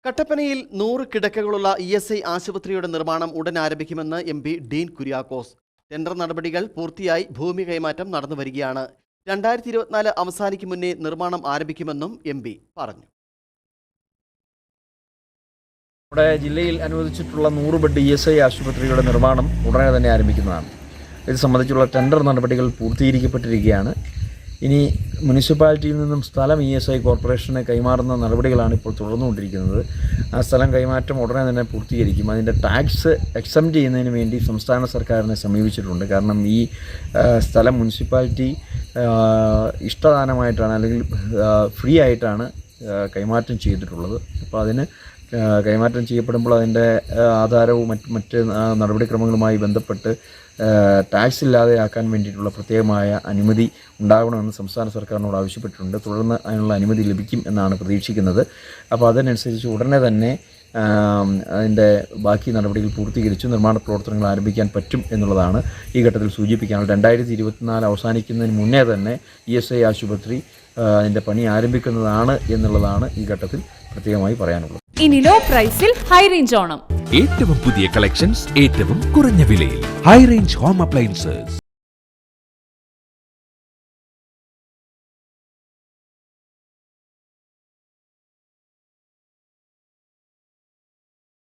കട്ടപ്പനയിൽ 100 കിടക്കകളുള്ള ESI ആശുപത്രിയുടെ നിർമ്മാണം ഉടൻ ആരംഭിക്കുമെന്ന് MP ഡീൻ കുര്യാക്കോസ്. ടെൻഡർ നടപടികൾ പൂർത്തിയായി ഭൂമി കൈമാറ്റം നടന്നുവരികയാണ്. 2024 അവസാനിക്കും മുന്നേ നിർമ്മാണം ആരംഭിക്കുമെന്നും MP പറഞ്ഞു. നമ്മുടെ ജില്ലയിൽ അനുവദിച്ചിട്ടുള്ള 100 ബെഡ് ESI ആശുപത്രിയുടെ നിർമ്മാണം ഉടനെ തന്നെ ആരംഭിക്കുന്നതാണ്. ഇത് സംബന്ധിച്ചുള്ള ടെൻഡർ നടപടികൾ പൂർത്തീകരിക്കപ്പെട്ടിരിക്കുകയാണ്. ഇനി മുനിസിപ്പാലിറ്റിയിൽ നിന്നും സ്ഥലം ESI കോർപ്പറേഷന് കൈമാറുന്ന നടപടികളാണ് ഇപ്പോൾ തുടർന്നുകൊണ്ടിരിക്കുന്നത്. ആ സ്ഥലം കൈമാറ്റം ഉടനെ തന്നെ പൂർത്തീകരിക്കും. അതിൻ്റെ ടാക്സ് എക്സംപ്റ്റ് ചെയ്യുന്നതിന് വേണ്ടി സംസ്ഥാന സർക്കാരിനെ സമീപിച്ചിട്ടുണ്ട്. കാരണം ഈ സ്ഥലം മുനിസിപ്പാലിറ്റി ഇഷ്ടദാനമായിട്ടാണ് അല്ലെങ്കിൽ ഫ്രീ ആയിട്ടാണ് കൈമാറ്റം ചെയ്തിട്ടുള്ളത്. അപ്പോൾ അതിന് കൈമാറ്റം ചെയ്യപ്പെടുമ്പോൾ അതിൻ്റെ ആധാരവും മറ്റ് നടപടിക്രമങ്ങളുമായി ബന്ധപ്പെട്ട് ടാക്സ് ഇല്ലാതെയാക്കാൻ വേണ്ടിയിട്ടുള്ള പ്രത്യേകമായ അനുമതി ഉണ്ടാകണമെന്ന് സംസ്ഥാന സർക്കാരിനോട് ആവശ്യപ്പെട്ടിട്ടുണ്ട്. തുടർന്ന് അതിനുള്ള അനുമതി ലഭിക്കും എന്നാണ് പ്രതീക്ഷിക്കുന്നത്. അപ്പോൾ അതിനനുസരിച്ച് ഉടനെ തന്നെ അതിൻ്റെ ബാക്കി നടപടികൾ പൂർത്തീകരിച്ച് നിർമ്മാണ പ്രവർത്തനങ്ങൾ ആരംഭിക്കാൻ പറ്റും എന്നുള്ളതാണ് ഈ ഘട്ടത്തിൽ സൂചിപ്പിക്കാനുള്ളത്. 2024 അവസാനിക്കുന്നതിന് മുന്നേ തന്നെ ESI ആശുപത്രി അതിൻ്റെ പണി ആരംഭിക്കുന്നതാണ് എന്നുള്ളതാണ് ഈ ഘട്ടത്തിൽ പ്രത്യേകമായി പറയാനുള്ളത്. ഇനി ലോ പ്രൈസിൽ ഹൈ റേഞ്ച് ഓണം. ഏറ്റവും പുതിയ കളക്ഷൻസ് ഏറ്റവും കുറഞ്ഞ വിലയിൽ ഹൈ റേഞ്ച് ഹോം അപ്ലയൻസസ്.